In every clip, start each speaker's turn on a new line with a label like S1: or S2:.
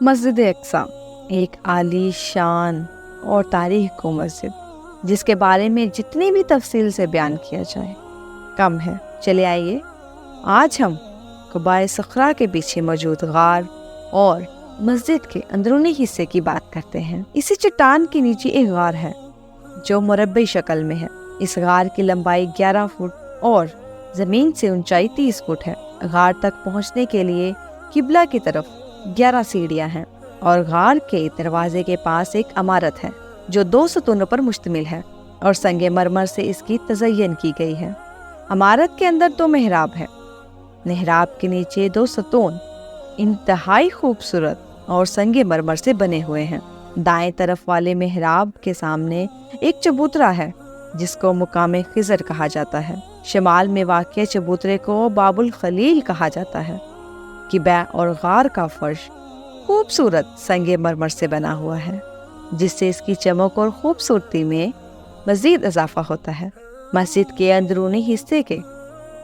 S1: مسجد اقصیٰ ایک عالی شان اور تاریخ کو مسجد جس کے بارے میں جتنی بھی تفصیل سے بیان کیا جائے کم ہے۔ چلے آئیے آج ہم قبائے صخرہ کے پیچھے موجود غار اور مسجد کے اندرونی حصے کی بات کرتے ہیں۔ اسی چٹان کے نیچے ایک غار ہے جو مربعی شکل میں ہے۔ اس غار کی لمبائی 11 فٹ اور زمین سے اونچائی 30 فٹ ہے۔ غار تک پہنچنے کے لیے قبلہ کی طرف 11 سیڑھیاں ہیں اور غار کے دروازے کے پاس ایک عمارت ہے جو 2 ستونوں پر مشتمل ہے اور سنگ مرمر سے اس کی تزئین کی گئی ہے۔ عمارت کے اندر 2 محراب ہے۔ محراب کے نیچے 2 ستون انتہائی خوبصورت اور سنگ مرمر سے بنے ہوئے ہیں۔ دائیں طرف والے محراب کے سامنے ایک چبوترا ہے جس کو مقام خضر کہا جاتا ہے۔ شمال میں واقع چبوترے کو باب الخلیل کہا جاتا ہے۔ قبہ اور غار کا فرش خوبصورت سنگ مرمر سے بنا ہوا ہے جس سے اس کی چمک اور خوبصورتی میں مزید اضافہ ہوتا ہے۔ مسجد کے اندرونی حصے کے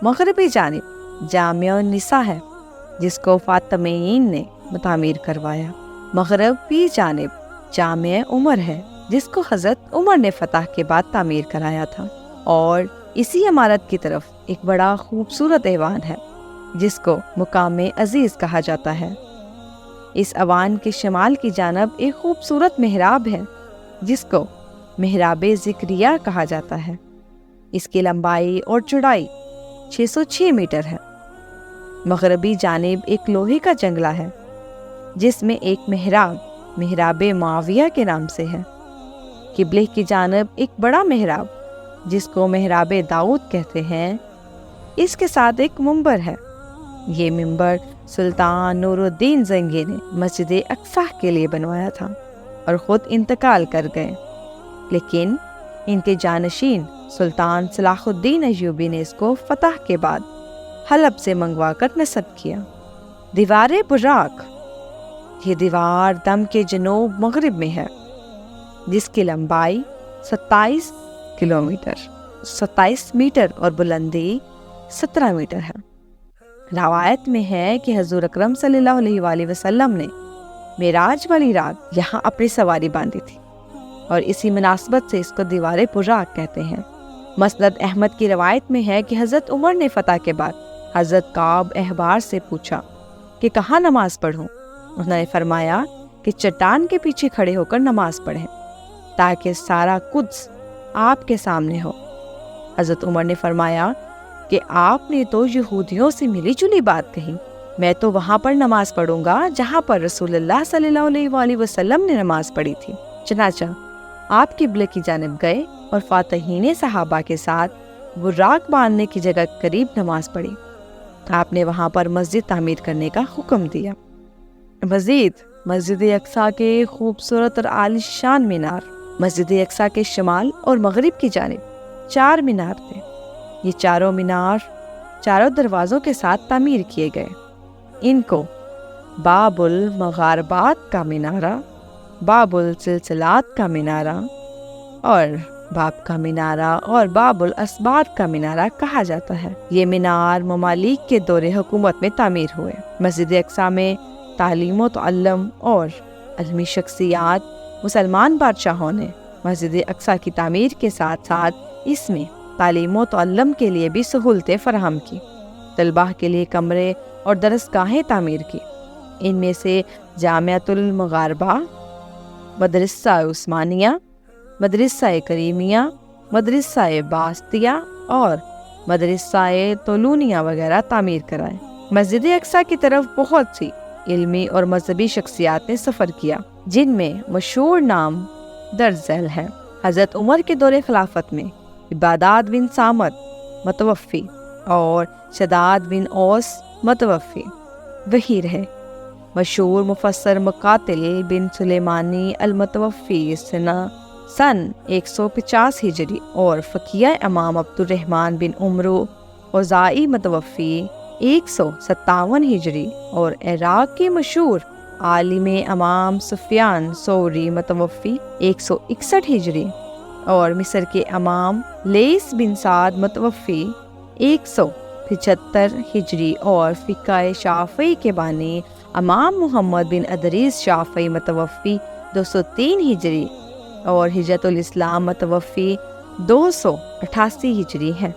S1: مغربی جانب جامع النساء ہے جس کو فاطمیین نے تعمیر کروایا۔ مغربی جانب جامع عمر ہے جس کو حضرت عمر نے فتح کے بعد تعمیر کرایا تھا، اور اسی عمارت کی طرف ایک بڑا خوبصورت ایوان ہے جس کو مقام عزیز کہا جاتا ہے۔ اس ایوان کے شمال کی جانب ایک خوبصورت محراب ہے جس کو محراب ذکریہ کہا جاتا ہے۔ اس کی لمبائی اور چوڑائی 606 میٹر ہے۔ مغربی جانب ایک لوہے کا جنگلہ ہے جس میں ایک محراب معاویہ کے نام سے ہے۔ قبلے کی جانب ایک بڑا محراب جس کو محراب داؤد کہتے ہیں، اس کے ساتھ ایک منبر ہے۔ یہ منبر سلطان نور الدین زنگی نے مسجد اقصیٰ کے لیے بنوایا تھا اور خود انتقال کر گئے، لیکن ان کے جانشین سلطان صلاح الدین ایوبی نے اس کو فتح کے بعد حلب سے منگوا کر نصب کیا۔ دیوار براق، یہ دیوار دم کے جنوب مغرب میں ہے جس کی لمبائی 27 میٹر اور بلندی 17 میٹر ہے۔ روایت میں ہے کہ حضور اکرم صلی اللہ علیہ وآلہ وسلم نے معراج والی رات یہاں اپنی سواری باندھی تھی اور اسی مناسبت سے اس کو دیوار براق کہتے ہیں۔ مسند احمد کی روایت میں ہے کہ حضرت عمر نے فتح کے بعد حضرت کعب احبار سے پوچھا کہ کہاں نماز پڑھوں۔ انہوں نے فرمایا کہ چٹان کے پیچھے کھڑے ہو کر نماز پڑھیں تاکہ سارا قدس آپ کے سامنے ہو۔ حضرت عمر نے فرمایا کہ آپ نے تو یہودیوں سے ملی جلی بات کہی، میں تو وہاں پر نماز پڑھوں گا جہاں پر رسول اللہ صلی اللہ علیہ وآلہ وسلم نے نماز پڑھی تھی۔ چنانچہ آپ قبلے کی جانب گئے اور فاتحین صحابہ کے ساتھ براق باندھنے کی جگہ قریب نماز پڑھی۔ آپ نے وہاں پر مسجد تعمیر کرنے کا حکم دیا۔ مزید مسجد اقصیٰ کے خوبصورت اور عالی شان مینار۔ مسجد اقصیٰ کے شمال اور مغرب کی جانب 4 مینار تھے۔ یہ چاروں مینار چاروں دروازوں کے ساتھ تعمیر کیے گئے۔ ان کو باب المغاربات کا مینارہ، باب السلسلات کا مینارہ اور باب کا مینارہ اور باب الاسبات کا مینارہ کہا جاتا ہے۔ یہ مینار ممالک کے دور حکومت میں تعمیر ہوئے۔ مسجد اقصیٰ میں تعلیم و تعلم اور علمی شخصیات مسلمان بادشاہوں نے مسجد اقصیٰ کی تعمیر کے ساتھ ساتھ اس میں تعلیم و تعلم کے لیے بھی سہولتیں فراہم کی۔ طلباء کے لیے کمرے اور درسگاہیں تعمیر کی۔ ان میں سے جامعۃ المغاربہ، مدرسہ عثمانیہ، مدرسہ کریمیہ، مدرسہ باسطیہ اور مدرسہ طولونیہ وغیرہ تعمیر کرائے۔ مسجد اقصیٰ کی طرف بہت سی علمی اور مذہبی شخصیات نے سفر کیا جن میں مشہور نام درج ذیل ہیں۔ حضرت عمر کے دور خلافت میں عبادات بن صامت متوفی اور شداد بن اوس متوفی وہی رہے۔ مشہور مفسر مقاتل بن سلیمانی المتوفی سن 150 ہجری اور فقیہ امام عبد الرحمن بن عمرو اوزاعی متوفی 157 ہجری اور عراق کے مشہور عالم امام سفیان ثوری متوفی 161 ہجری اور مصر کے امام لیث بن سعد متوفی 175 ہجری اور فقہ شافعی کے بانی امام محمد بن ادریس شافعی متوفی 203 ہجری اور ہجرت الاسلام متوفی 288 ہجری ہے۔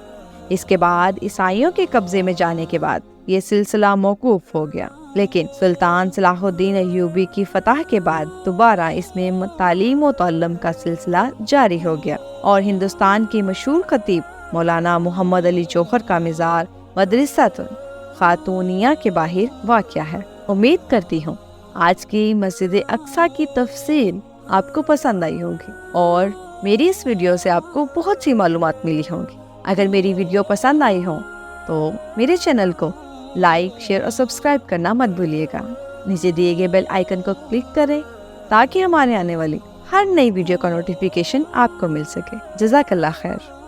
S1: اس کے بعد عیسائیوں کے قبضے میں جانے کے بعد یہ سلسلہ موقوف ہو گیا، لیکن سلطان صلاح الدین ایوبی کی فتح کے بعد دوبارہ اس میں تعلیم و تعلم کا سلسلہ جاری ہو گیا، اور ہندوستان کی مشہور خطیب مولانا محمد علی جوہر کا مزار مدرسۃ خاتونیہ کے باہر واقع ہے۔ امید کرتی ہوں آج کی مسجد اقصیٰ کی تفصیل آپ کو پسند آئی ہوگی اور میری اس ویڈیو سے آپ کو بہت سی معلومات ملی ہوں گی۔ اگر میری ویڈیو پسند آئی ہو تو میرے چینل کو لائک، شیئر اور سبسکرائب کرنا مت بھولیے گا۔ نیچے دیے گئے بیل آئیکن کو کلک کریں تاکہ ہمارے آنے والی ہر نئی ویڈیو کا نوٹیفیکیشن آپ کو مل سکے۔ جزاک اللہ خیر۔